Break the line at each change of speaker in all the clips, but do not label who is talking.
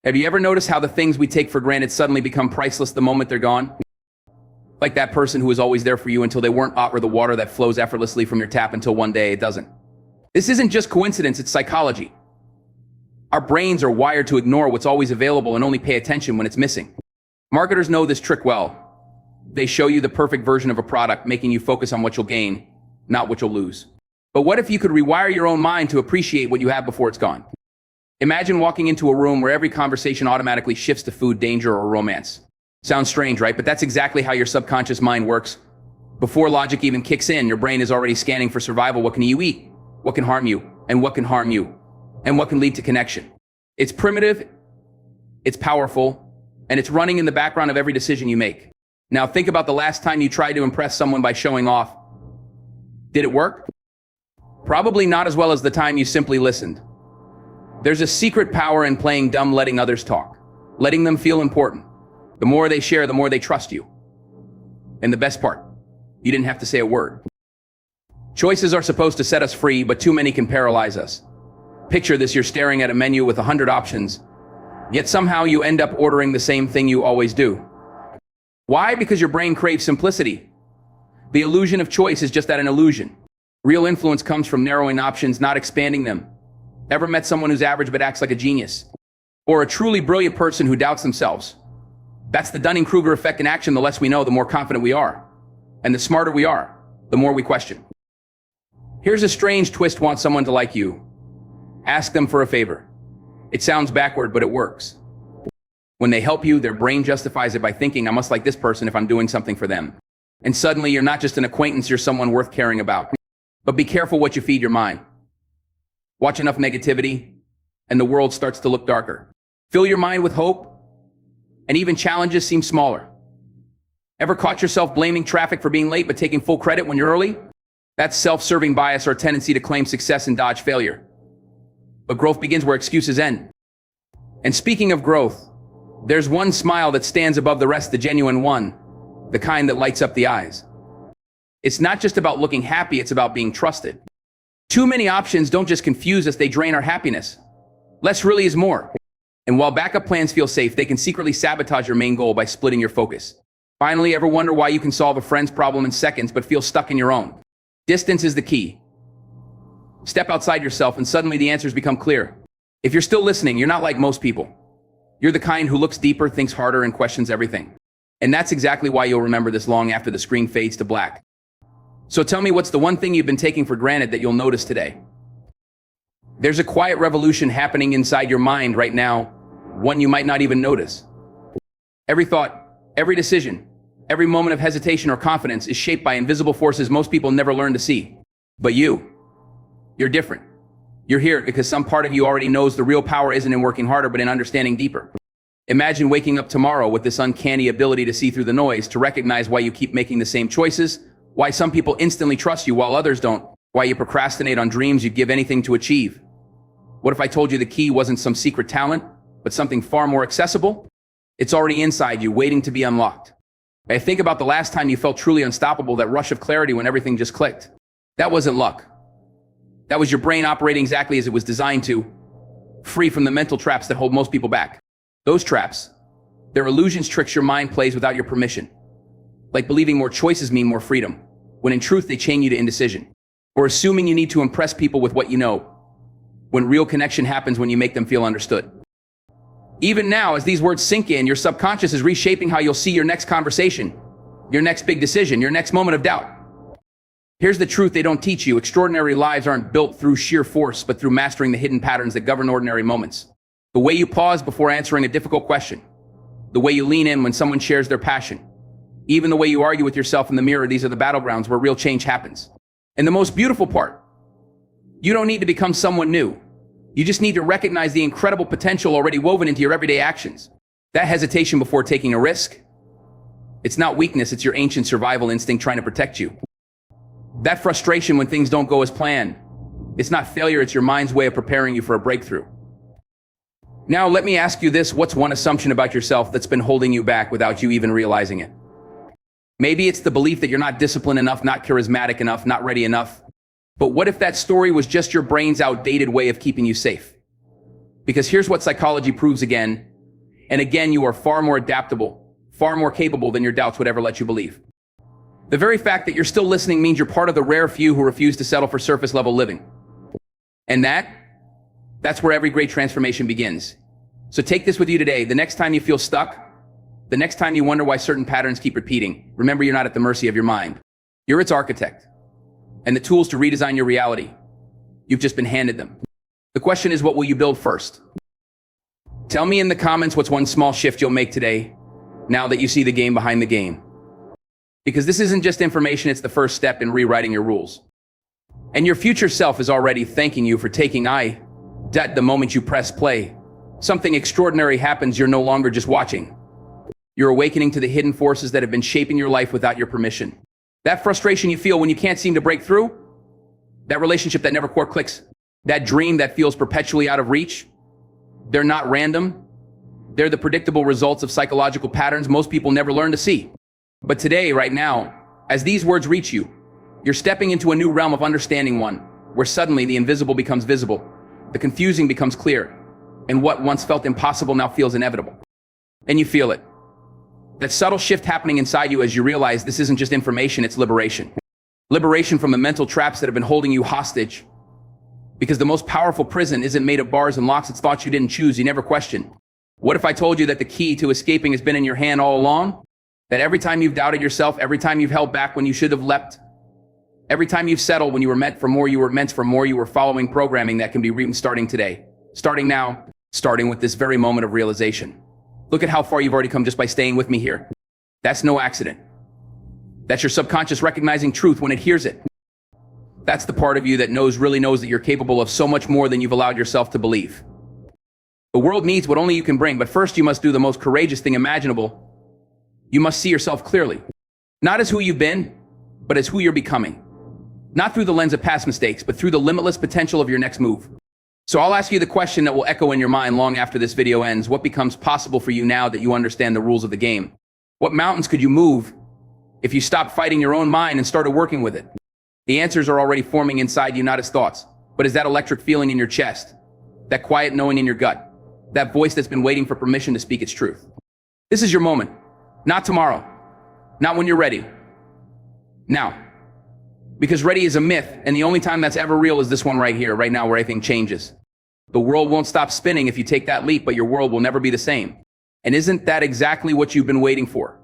Have you ever noticed how the things we take for granted suddenly become priceless the moment they're gone? Like that person who was always there for you until they weren't, or the water that flows effortlessly from your tap until one day it doesn't. This isn't just coincidence, it's psychology. Our brains are wired to ignore what's always available and only pay attention when it's missing. Marketers know this trick well. They show you the perfect version of a product, making you focus on what you'll gain, not what you'll lose. But what if you could rewire your own mind to appreciate what you have before it's gone? Imagine walking into a room where every conversation automatically shifts to food, danger, or romance. Sounds strange, right? But that's exactly how your subconscious mind works. Before logic even kicks in, your brain is already scanning for survival. What can you eat? What can harm you? And what can harm you? And what can lead to connection? It's primitive, it's powerful, and it's running in the background of every decision you make. Now think about the last time you tried to impress someone by showing off. Did it work? Probably not as well as the time you simply listened. There's a secret power in playing dumb, letting others talk, letting them feel important. The more they share, the more they trust you. And the best part, you didn't have to say a word. Choices are supposed to set us free, but too many can paralyze us. Picture this, you're staring at a menu with 100 options, yet somehow you end up ordering the same thing you always do. Why? Because your brain craves simplicity. The illusion of choice is just that, an illusion. Real influence comes from narrowing options, not expanding them. Ever met someone who's average but acts like a genius? Or a truly brilliant person who doubts themselves? That's the Dunning-Kruger effect in action. The less we know, the more confident we are. And the smarter we are, the more we question. Here's a strange twist: want someone to like you. Ask them for a favor. It sounds backward, but it works. When they help you, their brain justifies it by thinking, I must like this person if I'm doing something for them. And suddenly you're not just an acquaintance, you're someone worth caring about. But be careful what you feed your mind. Watch enough negativity, and the world starts to look darker. Fill your mind with hope, and even challenges seem smaller. Ever caught yourself blaming traffic for being late but taking full credit when you're early? That's self-serving bias, or a tendency to claim success and dodge failure. But growth begins where excuses end. And speaking of growth, there's one smile that stands above the rest, the genuine one, the kind that lights up the eyes. It's not just about looking happy, it's about being trusted. Too many options don't just confuse us, they drain our happiness. Less really is more. And while backup plans feel safe, they can secretly sabotage your main goal by splitting your focus. Finally, ever wonder why you can solve a friend's problem in seconds but feel stuck in your own? Distance is the key. Step outside yourself and suddenly the answers become clear. If you're still listening, you're not like most people. You're the kind who looks deeper, thinks harder, and questions everything. And that's exactly why you'll remember this long after the screen fades to black. So tell me, what's the one thing you've been taking for granted that you'll notice today? There's a quiet revolution happening inside your mind right now, one you might not even notice. Every thought, every decision, every moment of hesitation or confidence is shaped by invisible forces most people never learn to see. But you're different. You're here because some part of you already knows the real power isn't in working harder, but in understanding deeper. Imagine waking up tomorrow with this uncanny ability to see through the noise, to recognize why you keep making the same choices, why some people instantly trust you while others don't, why you procrastinate on dreams you'd give anything to achieve. What if I told you the key wasn't some secret talent, but something far more accessible? It's already inside you, waiting to be unlocked. I think about the last time you felt truly unstoppable, that rush of clarity when everything just clicked. That wasn't luck. That was your brain operating exactly as it was designed to, free from the mental traps that hold most people back. Those traps, they're illusions, tricks your mind plays without your permission. Like believing more choices mean more freedom, when in truth they chain you to indecision. Or assuming you need to impress people with what you know, when real connection happens when you make them feel understood. Even now, as these words sink in, your subconscious is reshaping how you'll see your next conversation, your next big decision, your next moment of doubt. Here's the truth they don't teach you. Extraordinary lives aren't built through sheer force, but through mastering the hidden patterns that govern ordinary moments. The way you pause before answering a difficult question. The way you lean in when someone shares their passion. Even the way you argue with yourself in the mirror, these are the battlegrounds where real change happens. And the most beautiful part, you don't need to become someone new. You just need to recognize the incredible potential already woven into your everyday actions. That hesitation before taking a risk, it's not weakness, it's your ancient survival instinct trying to protect you. That frustration when things don't go as planned, it's not failure, it's your mind's way of preparing you for a breakthrough. Now, let me ask you this: what's one assumption about yourself that's been holding you back without you even realizing it? Maybe it's the belief that you're not disciplined enough, not charismatic enough, not ready enough. But what if that story was just your brain's outdated way of keeping you safe? Because here's what psychology proves again: And again, you are far more adaptable, far more capable than your doubts would ever let you believe. The very fact that you're still listening means you're part of the rare few who refuse to settle for surface level living. And that's where every great transformation begins. So take this with you today. The next time you feel stuck, the next time you wonder why certain patterns keep repeating, remember you're not at the mercy of your mind. You're its architect. And the tools to redesign your reality, you've just been handed them. The question is, what will you build first? Tell me in the comments what's one small shift you'll make today, now that you see the game behind the game. Because this isn't just information, it's the first step in rewriting your rules. And your future self is already thanking you for taking the moment you press play. Something extraordinary happens, you're no longer just watching. You're awakening to the hidden forces that have been shaping your life without your permission. That frustration you feel when you can't seem to break through, that relationship that never quite clicks, that dream that feels perpetually out of reach, they're not random. They're the predictable results of psychological patterns most people never learn to see. But today, right now, as these words reach you, you're stepping into a new realm of understanding, one where suddenly the invisible becomes visible, the confusing becomes clear, and what once felt impossible now feels inevitable. And you feel it. That subtle shift happening inside you as you realize this isn't just information, it's liberation. Liberation from the mental traps that have been holding you hostage. Because the most powerful prison isn't made of bars and locks, it's thoughts you didn't choose, you never questioned. What if I told you that the key to escaping has been in your hand all along? That every time you've doubted yourself, every time you've held back when you should have leapt, every time you've settled when you were meant for more, you were following programming that can be written starting today. Starting now, starting with this very moment of realization. Look at how far you've already come just by staying with me here. That's no accident. That's your subconscious recognizing truth when it hears it. That's the part of you that really knows that you're capable of so much more than you've allowed yourself to believe. The world needs what only you can bring, but first you must do the most courageous thing imaginable. You must see yourself clearly. Not as who you've been, but as who you're becoming. Not through the lens of past mistakes, but through the limitless potential of your next move. So I'll ask you the question that will echo in your mind long after this video ends. What becomes possible for you now that you understand the rules of the game? What mountains could you move if you stopped fighting your own mind and started working with it? The answers are already forming inside you, not as thoughts, but as that electric feeling in your chest, that quiet knowing in your gut, that voice that's been waiting for permission to speak its truth. This is your moment. Not tomorrow. Not when you're ready. Now. Because ready is a myth, and the only time that's ever real is this one right here, right now, where everything changes. The world won't stop spinning if you take that leap, but your world will never be the same. And isn't that exactly what you've been waiting for?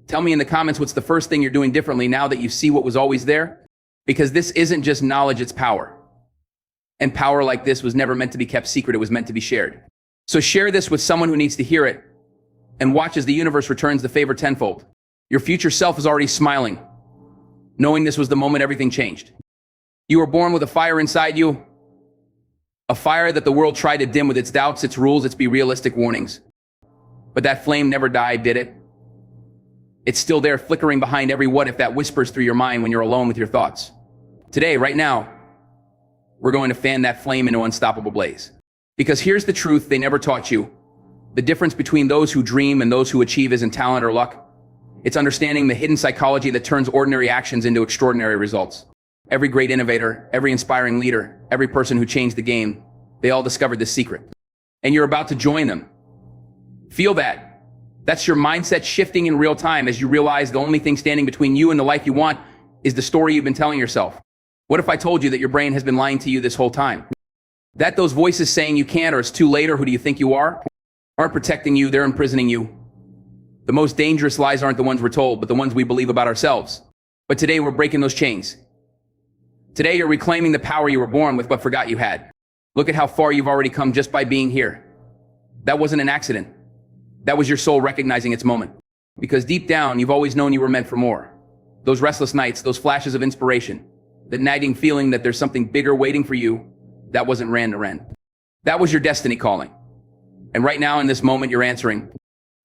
Tell me in the comments what's the first thing you're doing differently now that you see what was always there? Because this isn't just knowledge, it's power. And power like this was never meant to be kept secret, it was meant to be shared. So share this with someone who needs to hear it, and watch as the universe returns the favor tenfold. Your future self is already smiling, knowing this was the moment everything changed. You were born with a fire inside you, a fire that the world tried to dim with its doubts, its rules, its be realistic warnings. But that flame never died, did it? It's still there, flickering behind every what if that whispers through your mind when you're alone with your thoughts. Today, right now, we're going to fan that flame into an unstoppable blaze. Because here's the truth they never taught you. The difference between those who dream and those who achieve isn't talent or luck. It's understanding the hidden psychology that turns ordinary actions into extraordinary results. Every great innovator, every inspiring leader, every person who changed the game, they all discovered this secret. And you're about to join them. Feel that. That's your mindset shifting in real time as you realize the only thing standing between you and the life you want is the story you've been telling yourself. What if I told you that your brain has been lying to you this whole time? That those voices saying you can't or it's too late or who do you think you are aren't protecting you, they're imprisoning you. The most dangerous lies aren't the ones we're told, but the ones we believe about ourselves. But today we're breaking those chains. Today you're reclaiming the power you were born with but forgot you had. Look at how far you've already come just by being here. That wasn't an accident. That was your soul recognizing its moment. Because deep down, you've always known you were meant for more. Those restless nights, those flashes of inspiration, that nagging feeling that there's something bigger waiting for you, that wasn't random. That was your destiny calling. And right now in this moment, you're answering.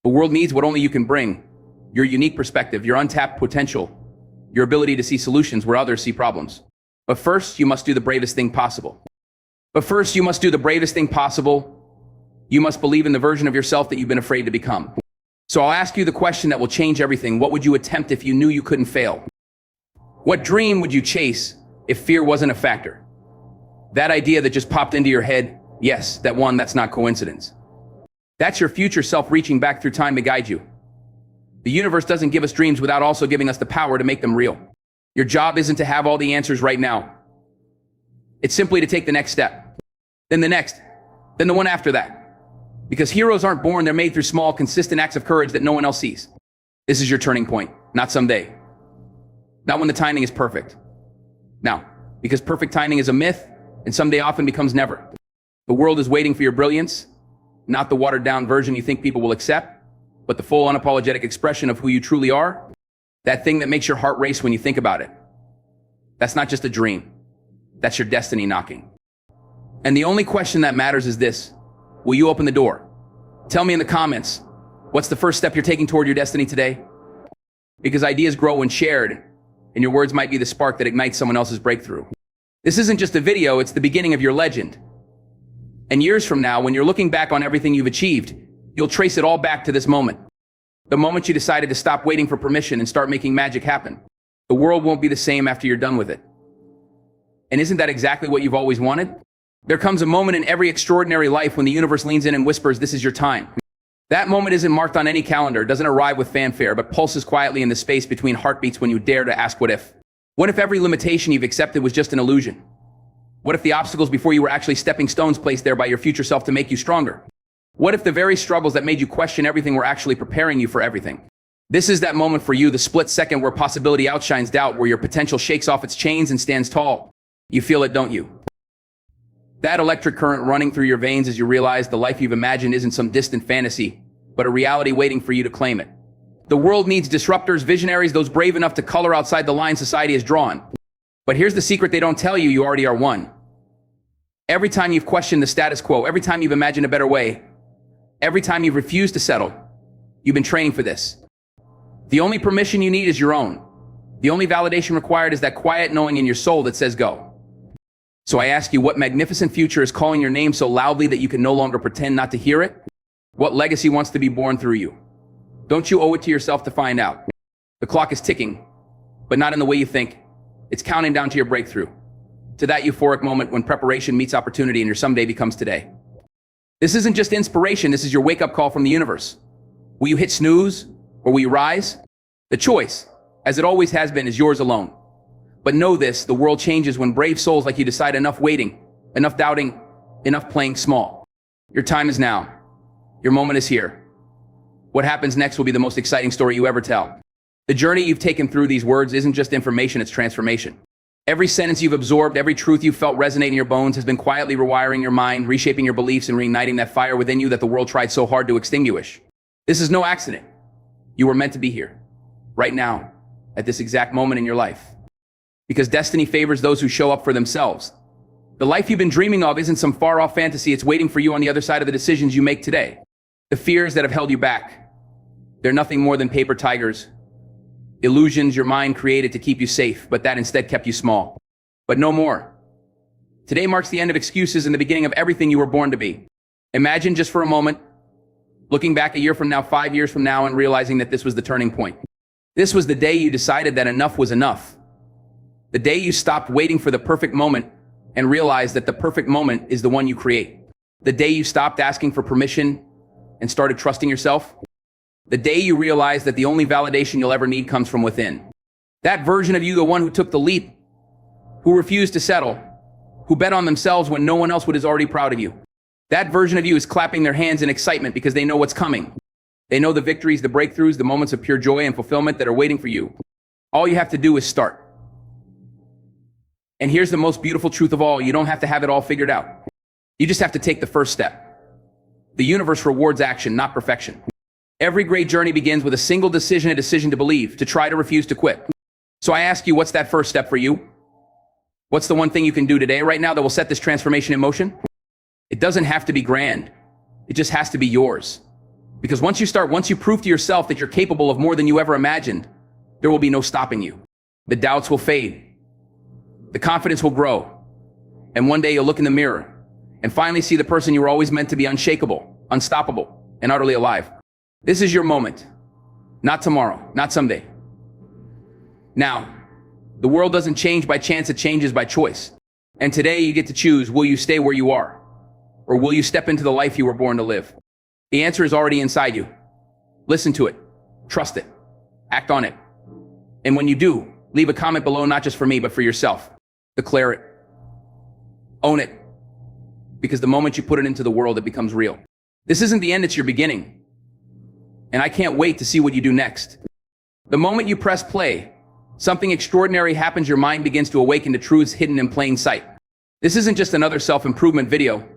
The world needs what only you can bring. Your unique perspective, your untapped potential, your ability to see solutions where others see problems. But first, you must do the bravest thing possible. You must believe in the version of yourself that you've been afraid to become. So I'll ask you the question that will change everything. What would you attempt if you knew you couldn't fail? What dream would you chase if fear wasn't a factor? That idea that just popped into your head, yes, that one that's not coincidence. That's your future self reaching back through time to guide you. The universe doesn't give us dreams without also giving us the power to make them real. Your job isn't to have all the answers right now. It's simply to take the next step, then the next, then the one after that. Because heroes aren't born, they're made through small, consistent acts of courage that no one else sees. This is your turning point, not someday. Not when the timing is perfect. Now, because perfect timing is a myth, and someday often becomes never. The world is waiting for your brilliance, not the watered-down version you think people will accept, but the full, unapologetic expression of who you truly are. That thing that makes your heart race when you think about it. That's not just a dream. That's your destiny knocking. And the only question that matters is this. Will you open the door? Tell me in the comments, what's the first step you're taking toward your destiny today? Because ideas grow when shared, and your words might be the spark that ignites someone else's breakthrough. This isn't just a video, it's the beginning of your legend. And years from now, when you're looking back on everything you've achieved, you'll trace it all back to this moment. The moment you decided to stop waiting for permission and start making magic happen. The world won't be the same after you're done with it. And isn't that exactly what you've always wanted? There comes a moment in every extraordinary life when the universe leans in and whispers, this is your time. That moment isn't marked on any calendar, doesn't arrive with fanfare, but pulses quietly in the space between heartbeats when you dare to ask what if. What if every limitation you've accepted was just an illusion? What if the obstacles before you were actually stepping stones placed there by your future self to make you stronger? What if the very struggles that made you question everything were actually preparing you for everything? This is that moment for you, the split second where possibility outshines doubt, where your potential shakes off its chains and stands tall. You feel it, don't you? That electric current running through your veins as you realize the life you've imagined isn't some distant fantasy, but a reality waiting for you to claim it. The world needs disruptors, visionaries, those brave enough to color outside the line society has drawn. But here's the secret they don't tell you, you already are one. Every time you've questioned the status quo, every time you've imagined a better way, every time you've refused to settle, you've been training for this. The only permission you need is your own. The only validation required is that quiet knowing in your soul that says go. So I ask you, what magnificent future is calling your name so loudly that you can no longer pretend not to hear it? What legacy wants to be born through you? Don't you owe it to yourself to find out? The clock is ticking, but not in the way you think. It's counting down to your breakthrough, to that euphoric moment when preparation meets opportunity and your someday becomes today. This isn't just inspiration, this is your wake-up call from the universe. Will you hit snooze, or will you rise? The choice, as it always has been, is yours alone. But know this, the world changes when brave souls like you decide enough waiting, enough doubting, enough playing small. Your time is now. Your moment is here. What happens next will be the most exciting story you ever tell. The journey you've taken through these words isn't just information, it's transformation. Every sentence you've absorbed, every truth you've felt resonate in your bones has been quietly rewiring your mind, reshaping your beliefs, and reigniting that fire within you that the world tried so hard to extinguish. This is no accident. You were meant to be here, right now, at this exact moment in your life. Because destiny favors those who show up for themselves. The life you've been dreaming of isn't some far-off fantasy, it's waiting for you on the other side of the decisions you make today. The fears that have held you back, they're nothing more than paper tigers. Illusions your mind created to keep you safe, but that instead kept you small. But no more. Today marks the end of excuses and the beginning of everything you were born to be. Imagine just for a moment, looking back a year from now, 5 years from now, and realizing that this was the turning point. This was the day you decided that enough was enough. The day you stopped waiting for the perfect moment and realized that the perfect moment is the one you create. The day you stopped asking for permission and started trusting yourself. The day you realized that the only validation you'll ever need comes from within. That version of you, the one who took the leap, who refused to settle, who bet on themselves when no one else would, is already proud of you. That version of you is clapping their hands in excitement because they know what's coming. They know the victories, the breakthroughs, the moments of pure joy and fulfillment that are waiting for you. All you have to do is start. And here's the most beautiful truth of all. You don't have to have it all figured out. You just have to take the first step. The universe rewards action, not perfection. Every great journey begins with a single decision, a decision to believe, to try, to refuse, to quit. So I ask you, what's that first step for you? What's the one thing you can do today, right now, that will set this transformation in motion? It doesn't have to be grand. It just has to be yours. Because once you prove to yourself that you're capable of more than you ever imagined, there will be no stopping you. The doubts will fade. The confidence will grow. And one day you'll look in the mirror and finally see the person you were always meant to be, unshakable, unstoppable, and utterly alive. This is your moment. Not tomorrow, not someday. Now, the world doesn't change by chance, it changes by choice. And today you get to choose, will you stay where you are? Or will you step into the life you were born to live? The answer is already inside you. Listen to it. Trust it. Act on it. And when you do, leave a comment below, not just for me, but for yourself. Declare it. Own it. Because the moment you put it into the world, it becomes real. This isn't the end, it's your beginning. And I can't wait to see what you do next. The moment you press play, something extraordinary happens. Your mind begins to awaken to truths hidden in plain sight. This isn't just another self-improvement video.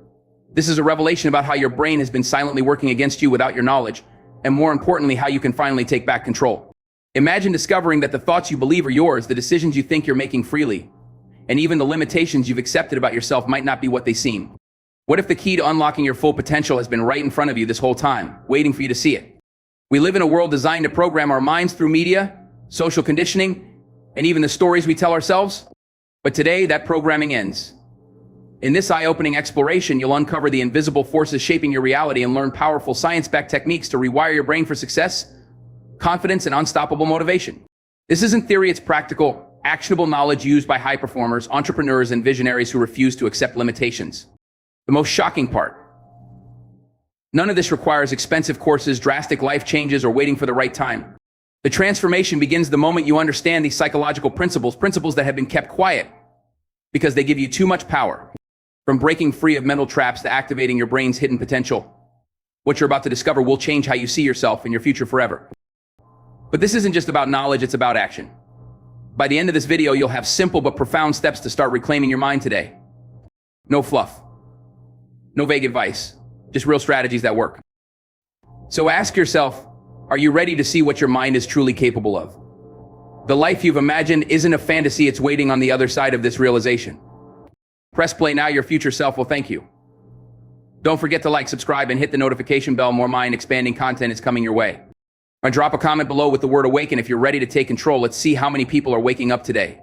This is a revelation about how your brain has been silently working against you without your knowledge, and more importantly, how you can finally take back control. Imagine discovering that the thoughts you believe are yours, the decisions you think you're making freely, and even the limitations you've accepted about yourself might not be what they seem. What if the key to unlocking your full potential has been right in front of you this whole time, waiting for you to see it? We live in a world designed to program our minds through media, social conditioning, and even the stories we tell ourselves. But today, that programming ends. In this eye-opening exploration, you'll uncover the invisible forces shaping your reality and learn powerful science-backed techniques to rewire your brain for success, confidence, and unstoppable motivation. This isn't theory, it's practical, actionable knowledge used by high performers, entrepreneurs, and visionaries who refuse to accept limitations. The most shocking part: none of this requires expensive courses, drastic life changes, or waiting for the right time. The transformation begins the moment you understand these psychological principles that have been kept quiet because they give you too much power. From breaking free of mental traps to activating your brain's hidden potential, what you're about to discover will change how you see yourself and your future forever. But this isn't just about knowledge, it's about action. By the end of this video, you'll have simple but profound steps to start reclaiming your mind today. No fluff. No vague advice. Just real strategies that work. So ask yourself, are you ready to see what your mind is truly capable of? The life you've imagined isn't a fantasy, it's waiting on the other side of this realization. Press play now, your future self will thank you. Don't forget to like, subscribe, and hit the notification bell. More mind-expanding content is coming your way. And drop a comment below with the word awaken if you're ready to take control. Let's see how many people are waking up today.